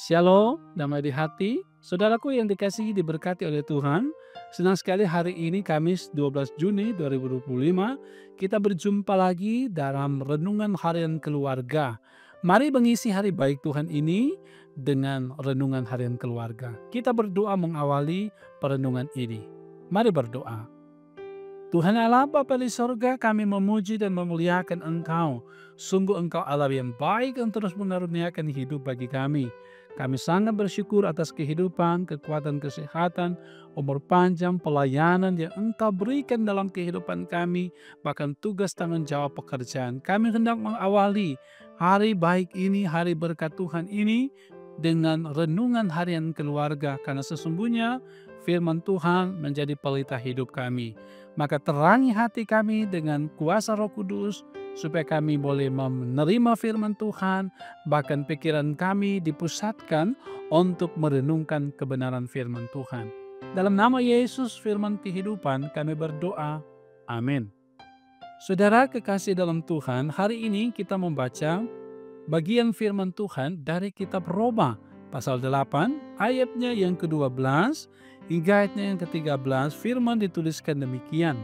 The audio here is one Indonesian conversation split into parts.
Shalom, damai di hati. Saudaraku yang dikasihi diberkati oleh Tuhan, senang sekali hari ini Kamis 12 Juni 2025 kita berjumpa lagi dalam Renungan Harian Keluarga. Mari mengisi hari baik Tuhan ini dengan Renungan Harian Keluarga. Kita berdoa mengawali perenungan ini. Mari berdoa. Tuhan Allah Bapa di sorga, kami memuji dan memuliakan Engkau. Sungguh Engkau Allah yang baik dan terus mengaruniakan hidup bagi kami. Kami sangat bersyukur atas kehidupan, kekuatan, kesehatan, umur panjang, pelayanan yang Engkau berikan dalam kehidupan kami, bahkan tugas tanggung jawab pekerjaan. Kami hendak mengawali hari baik ini, hari berkat Tuhan ini, dengan renungan harian keluarga, karena sesungguhnya firman Tuhan menjadi pelita hidup kami. Maka terangi hati kami dengan kuasa Roh Kudus, supaya kami boleh menerima firman Tuhan, bahkan pikiran kami dipusatkan untuk merenungkan kebenaran firman Tuhan. Dalam nama Yesus firman kehidupan kami berdoa. Amin. Saudara kekasih dalam Tuhan, hari ini kita membaca bagian firman Tuhan dari kitab Roma, pasal 8, ayatnya yang ke-12, hingga ayatnya yang ke-13, firman dituliskan demikian.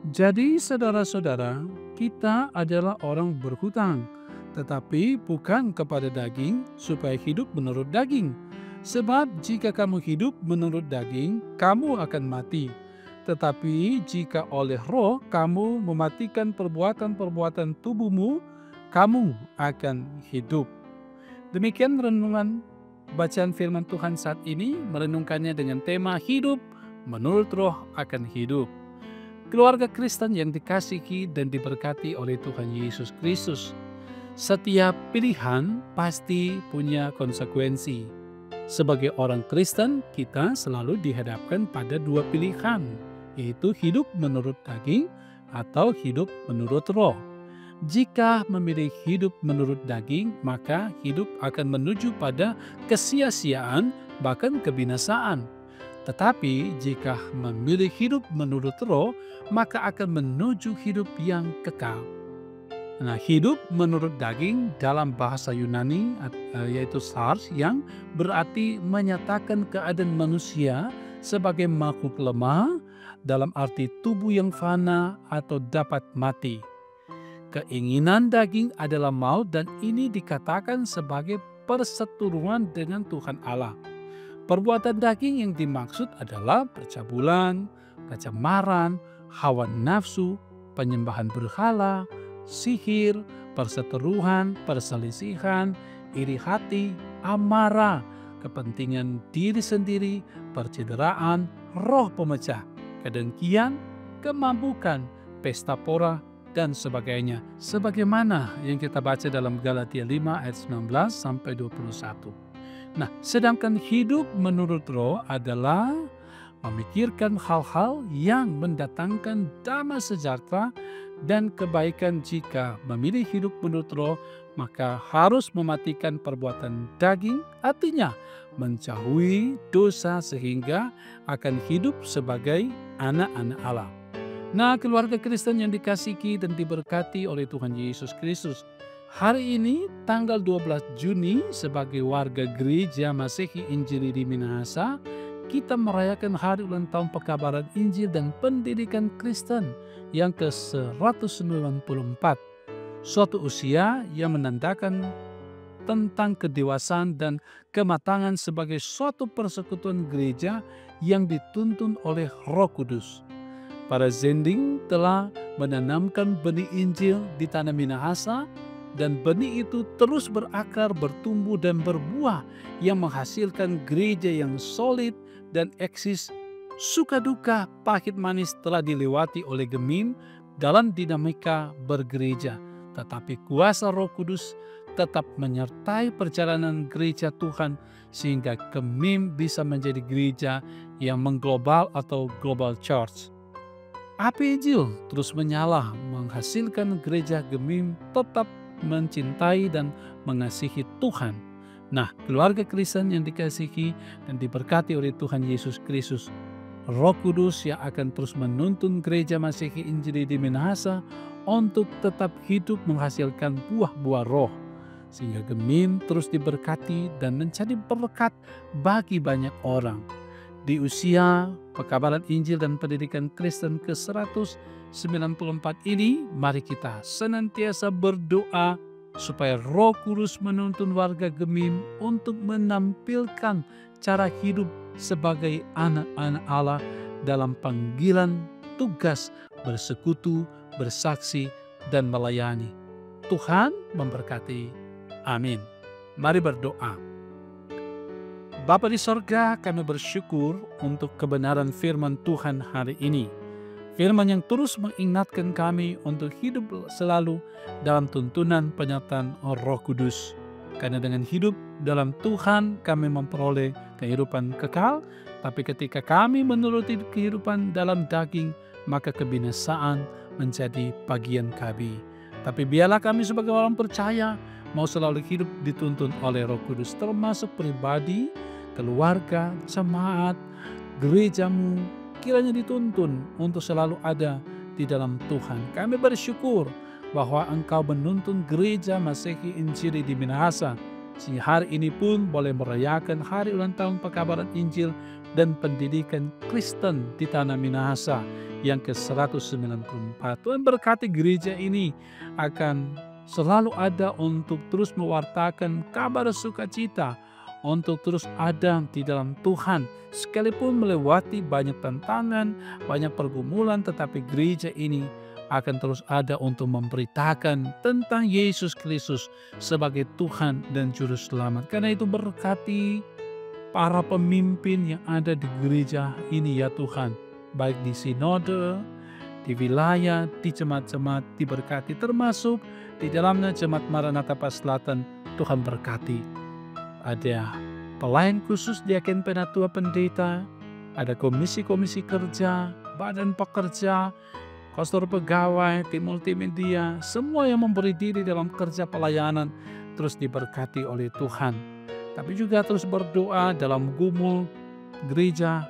Jadi saudara-saudara, kita adalah orang berhutang, tetapi bukan kepada daging, supaya hidup menurut daging. Sebab jika kamu hidup menurut daging, kamu akan mati. Tetapi jika oleh roh kamu mematikan perbuatan-perbuatan tubuhmu, kamu akan hidup. Demikian renungan bacaan firman Tuhan saat ini, merenungkannya dengan tema hidup menurut roh akan hidup. Keluarga Kristen yang dikasihi dan diberkati oleh Tuhan Yesus Kristus, setiap pilihan pasti punya konsekuensi. Sebagai orang Kristen, kita selalu dihadapkan pada dua pilihan, yaitu hidup menurut daging atau hidup menurut roh. Jika memilih hidup menurut daging, maka hidup akan menuju pada kesia-siaan, bahkan kebinasaan. Tetapi jika memilih hidup menurut roh, maka akan menuju hidup yang kekal. Nah, hidup menurut daging dalam bahasa Yunani yaitu sars, yang berarti menyatakan keadaan manusia sebagai makhluk lemah dalam arti tubuh yang fana atau dapat mati. Keinginan daging adalah maut, dan ini dikatakan sebagai perseteruan dengan Tuhan Allah. Perbuatan daging yang dimaksud adalah percabulan, kecemaran, hawa nafsu, penyembahan berhala, sihir, perseteruan, perselisihan, iri hati, amarah, kepentingan diri sendiri, percederaan, roh pemecah, kedengkian, kemampukan, pesta pora, dan sebagainya. Sebagaimana yang kita baca dalam Galatia 5 ayat 19 sampai 21. Nah, sedangkan hidup menurut roh adalah memikirkan hal-hal yang mendatangkan damai sejahtera dan kebaikan. Jika memilih hidup menurut roh, maka harus mematikan perbuatan daging, artinya menjauhi dosa sehingga akan hidup sebagai anak-anak Allah. Nah, keluarga Kristen yang dikasihi dan diberkati oleh Tuhan Yesus Kristus, hari ini tanggal 12 Juni sebagai warga gereja Masehi Injili di Minahasa, kita merayakan hari ulang tahun pekabaran Injil dan pendidikan Kristen yang ke-194. Suatu usia yang menandakan tentang kedewasaan dan kematangan sebagai suatu persekutuan gereja yang dituntun oleh Roh Kudus. Para zending telah menanamkan benih Injil di tanah Minahasa, dan benih itu terus berakar, bertumbuh, dan berbuah yang menghasilkan gereja yang solid dan eksis. Suka duka, pahit manis telah dilewati oleh Gemim dalam dinamika bergereja. Tetapi kuasa Roh Kudus tetap menyertai perjalanan gereja Tuhan, sehingga Gemim bisa menjadi gereja yang mengglobal atau global church. Api Injil terus menyala, menghasilkan gereja Gemim tetap mencintai dan mengasihi Tuhan. Nah, keluarga Kristen yang dikasihi dan diberkati oleh Tuhan Yesus Kristus, Roh Kudus yang akan terus menuntun gereja Masehi Injili di Minahasa untuk tetap hidup menghasilkan buah-buah roh. sehingga Gemim terus diberkati dan menjadi berkat bagi banyak orang. Di usia pekabaran Injil dan pendidikan Kristen ke-194 ini, mari kita senantiasa berdoa supaya Roh Kudus menuntun warga Gemim untuk menampilkan cara hidup sebagai anak-anak Allah dalam panggilan tugas bersekutu, bersaksi, dan melayani. Tuhan memberkati. Amin. Mari berdoa. Bapa di sorga, kami bersyukur untuk kebenaran firman Tuhan hari ini. Firman yang terus mengingatkan kami untuk hidup selalu dalam tuntunan penyertaan Roh Kudus. Karena dengan hidup dalam Tuhan kami memperoleh kehidupan kekal, tapi ketika kami menuruti kehidupan dalam daging, maka kebinasaan menjadi bagian kami. Tapi biarlah kami sebagai orang percaya mau selalu hidup dituntun oleh Roh Kudus, termasuk pribadi, keluarga, jemaat, gerejamu, kiranya dituntun untuk selalu ada di dalam Tuhan. Kami bersyukur bahwa Engkau menuntun gereja Masehi Injili di Minahasa, sehingga hari ini pun boleh merayakan hari ulang tahun pekabaran Injil dan pendidikan Kristen di tanah Minahasa yang ke-194. Tuhan berkati gereja ini akan selalu ada untuk terus mewartakan kabar sukacita, untuk terus ada di dalam Tuhan. Sekalipun melewati banyak tantangan, banyak pergumulan, tetapi gereja ini akan terus ada untuk memberitakan tentang Yesus Kristus sebagai Tuhan dan Juru Selamat. Karena itu berkati para pemimpin yang ada di gereja ini ya Tuhan. Baik di sinode, di wilayah, di jemaat-jemaat diberkati, termasuk di dalamnya Jemaat Maranatha Pas Selatan. Tuhan berkati. Ada pelayan khusus diaken penatua pendeta, ada komisi-komisi kerja, badan pekerja, pastor pegawai, tim multimedia, semua yang memberi diri dalam kerja pelayanan terus diberkati oleh Tuhan. Tapi juga terus berdoa dalam gumul gereja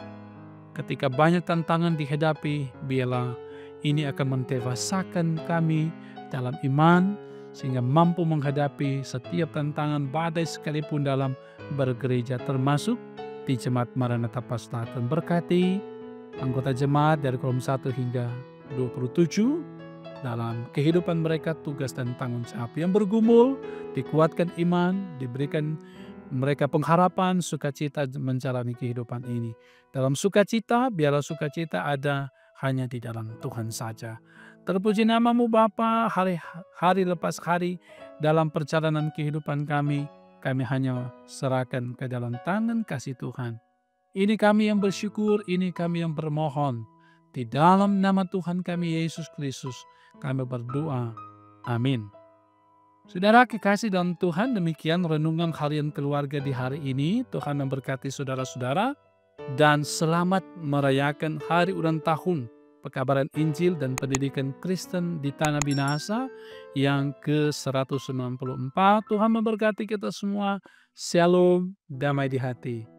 ketika banyak tantangan dihadapi, biarlah ini akan mendewasakan kami dalam iman, sehingga mampu menghadapi setiap tantangan badai sekalipun dalam bergereja, termasuk di Jemaat Maranatha Pas Selatan. Berkati anggota jemaat dari kolom 1 hingga 27 dalam kehidupan mereka, tugas dan tanggung jawab yang bergumul, dikuatkan iman, diberikan mereka pengharapan, sukacita menjalani kehidupan ini. Dalam sukacita, biarlah sukacita ada hanya di dalam Tuhan saja. Terpuji namamu Bapa, hari lepas hari dalam perjalanan kehidupan kami hanya serahkan ke dalam tangan kasih Tuhan. Ini kami yang bersyukur, ini kami yang bermohon. Di dalam nama Tuhan kami Yesus Kristus, kami berdoa. Amin. Saudara kekasih dalam Tuhan, demikian renungan harian keluarga di hari ini. Tuhan memberkati saudara-saudara dan selamat merayakan hari ulang tahun pekabaran Injil dan pendidikan Kristen di tanah Minahasa yang ke-194. Tuhan memberkati kita semua. Shalom, damai di hati.